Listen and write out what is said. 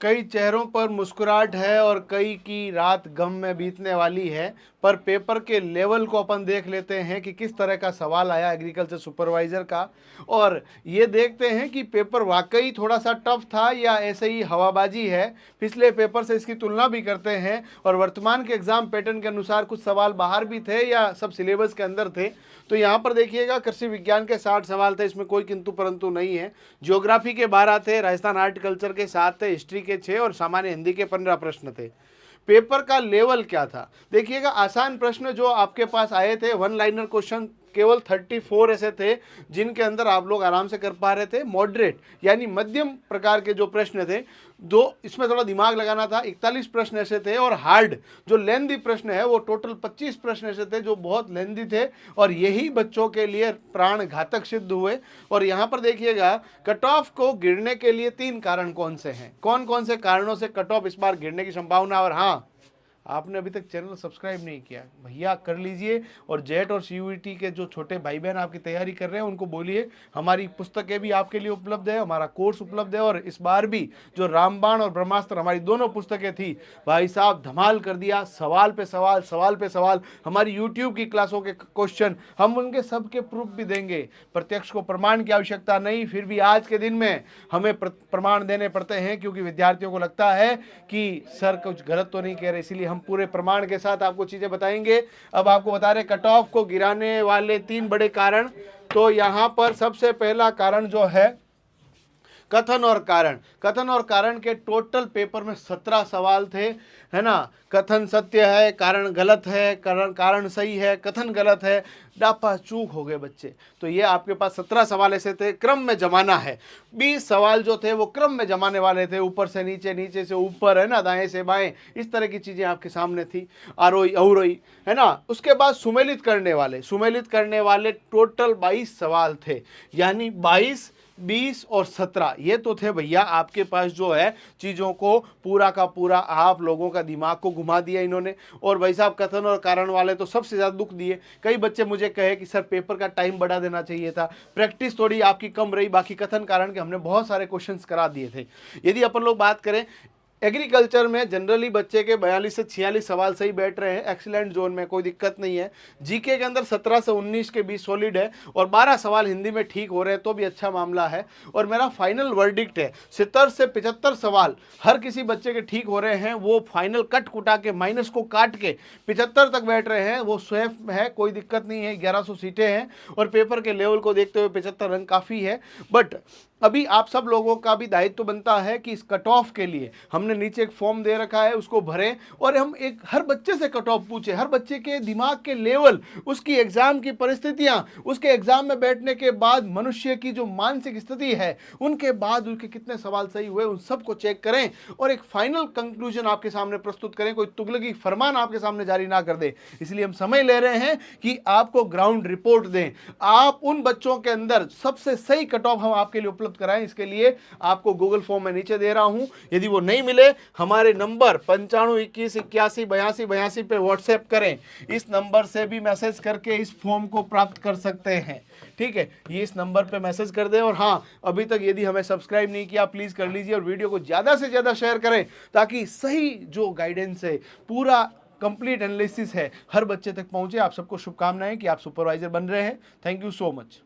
कई चेहरों पर मुस्कुराहट है और कई की रात गम में बीतने वाली है। पर पेपर के लेवल को अपन देख लेते हैं कि किस तरह का सवाल आया एग्रीकल्चर सुपरवाइजर का, और ये देखते हैं कि पेपर वाकई थोड़ा सा टफ था या ऐसे ही हवाबाजी है। पिछले पेपर से इसकी तुलना भी करते हैं और वर्तमान के एग्जाम पैटर्न के अनुसार कुछ सवाल बाहर भी थे या सब सिलेबस के अंदर थे। तो यहाँ पर देखिएगा, कृषि विज्ञान के 60 सवाल थे, इसमें कोई किंतु परंतु नहीं है। ज्योग्राफी के 12 थे, राजस्थान हार्टिकल्चर के 7 थे, हिस्ट्री के 6 और सामान्य हिंदी के 15 प्रश्न थे। पेपर का लेवल क्या था देखिएगा, आसान प्रश्न जो आपके पास आए थे, वन लाइनर क्वेश्चन केवल 34 ऐसे थे जिनके अंदर आप लोग आराम से कर पा रहे थे। मॉडरेट यानी मध्यम प्रकार के जो प्रश्न थे, दो इसमें थोड़ा दिमाग लगाना था, 41 प्रश्न ऐसे थे। और हार्ड जो लेंदी प्रश्न है वो टोटल 25 प्रश्न ऐसे थे जो बहुत लेंदी थे, और यही बच्चों के लिए प्राण घातक सिद्ध हुए। और यहाँ पर देखिएगा, कट ऑफ को गिरने के लिए 3 कारण कौन से हैं, कौन कौन से कारणों से कट ऑफ इस बार गिरने की संभावना। और हाँ, आपने अभी तक चैनल सब्सक्राइब नहीं किया भैया कर लीजिए, और जेट और सीयूईटी के जो छोटे भाई बहन आपकी तैयारी कर रहे हैं उनको बोलिए हमारी पुस्तकें भी आपके लिए उपलब्ध है, हमारा कोर्स उपलब्ध है। और इस बार भी जो रामबाण और ब्रह्मास्त्र हमारी दोनों पुस्तकें थी, भाई साहब धमाल कर दिया, सवाल पे सवाल, सवाल पे सवाल। हमारी यूट्यूब की क्लासों के क्वेश्चन हम उनके सबके प्रूफ भी देंगे, प्रत्यक्ष को प्रमाण की आवश्यकता नहीं, फिर भी आज के दिन में हमें प्रमाण देने पड़ते हैं क्योंकि विद्यार्थियों को लगता है कि सर कुछ गलत तो नहीं कह रहे, इसीलिए हम पूरे प्रमाण के साथ आपको चीजें बताएंगे। अब आपको बता रहे कट ऑफ को गिराने वाले 3 बड़े कारण। तो यहां पर सबसे पहला कारण जो है कथन और कारण। कथन और कारण के टोटल पेपर में 17 सवाल थे, है ना। कथन सत्य है, कारण गलत है, कारण सही है, कथन गलत है, डापा चूक हो गए बच्चे। तो ये आपके पास 17 सवाल ऐसे थे, क्रम में जमाना है। 20 सवाल जो थे वो क्रम में जमाने वाले थे, ऊपर से नीचे, नीचे से ऊपर, है ना, दाएं से बाएं, इस तरह की चीजें आपके सामने थी। आरोही अवरोही, है ना। उसके बाद सुमेलित करने वाले टोटल 22 सवाल थे, यानी 22, 20 और 17 ये तो थे भैया आपके पास जो है चीज़ों को पूरा का पूरा आप लोगों का दिमाग को घुमा दिया इन्होंने। और भाई साहब कथन और कारण वाले तो सबसे ज़्यादा दुख दिए। कई बच्चे मुझे कहे कि सर पेपर का टाइम बढ़ा देना चाहिए था, प्रैक्टिस थोड़ी आपकी कम रही, बाकी कथन कारण के हमने बहुत सारे क्वेश्चंस करा दिए थे। यदि अपन लोग बात करें एग्रीकल्चर में, जनरली बच्चे के 42 से 46 सवाल सही बैठ रहे हैं, एक्सीलेंट जोन में, कोई दिक्कत नहीं है। जीके के अंदर 17 से 19 के बीच सॉलिड है, और 12 सवाल हिंदी में ठीक हो रहे हैं तो भी अच्छा मामला है। और मेरा फाइनल वर्डिक्ट है 70 से 75 सवाल हर किसी बच्चे के ठीक हो रहे हैं, वो फाइनल कट कुटा के माइनस को काट के 75 तक बैठ रहे हैं, वो सेफ है, कोई दिक्कत नहीं है। 1100 सीटें हैं और पेपर के लेवल को देखते हुए 75 रंग काफ़ी है। बट अभी आप सब लोगों का भी दायित्व बनता है कि इस कट ऑफ के लिए हमने नीचे एक फॉर्म दे रखा है, उसको भरें और हम एक हर बच्चे से कट ऑफ पूछे, हर बच्चे के दिमाग के लेवल, उसकी एग्जाम की परिस्थितियां, उसके एग्जाम में बैठने के बाद मनुष्य की जो मानसिक स्थिति है, उनके बाद उसके कितने सवाल सही हुए, उन सबको चेक करें और एक फाइनल कंक्लूजन आपके सामने प्रस्तुत करें। कोई तुगलकी फरमान आपके सामने जारी ना कर दे, इसलिए हम समय ले रहे हैं कि आपको ग्राउंड रिपोर्ट दें। आप उन बच्चों के अंदर सबसे सही कट ऑफ हम आपके लिए उपलब्ध कराएं, इसके लिए आपको गूगल फॉर्म में नीचे दे रहा हूं। यदि वो नहीं मिले, हमारे नंबर 95 21 81 82 82 पे व्हाट्सएप करें, इस नंबर से भी मैसेज करके इस फॉर्म को प्राप्त कर सकते हैं। ठीक है, ये इस नंबर पे मैसेज कर दें। और हाँ, अभी तक यदि हमें सब्सक्राइब नहीं किया प्लीज कर लीजिए और वीडियो को ज्यादा से ज्यादा शेयर करें, ताकि सही जो गाइडेंस है, पूरा कंप्लीट एनालिसिस है, हर बच्चे तक पहुंचे। आप सबको शुभकामनाएं कि आप सुपरवाइजर बन रहे हैं। Thank you so much.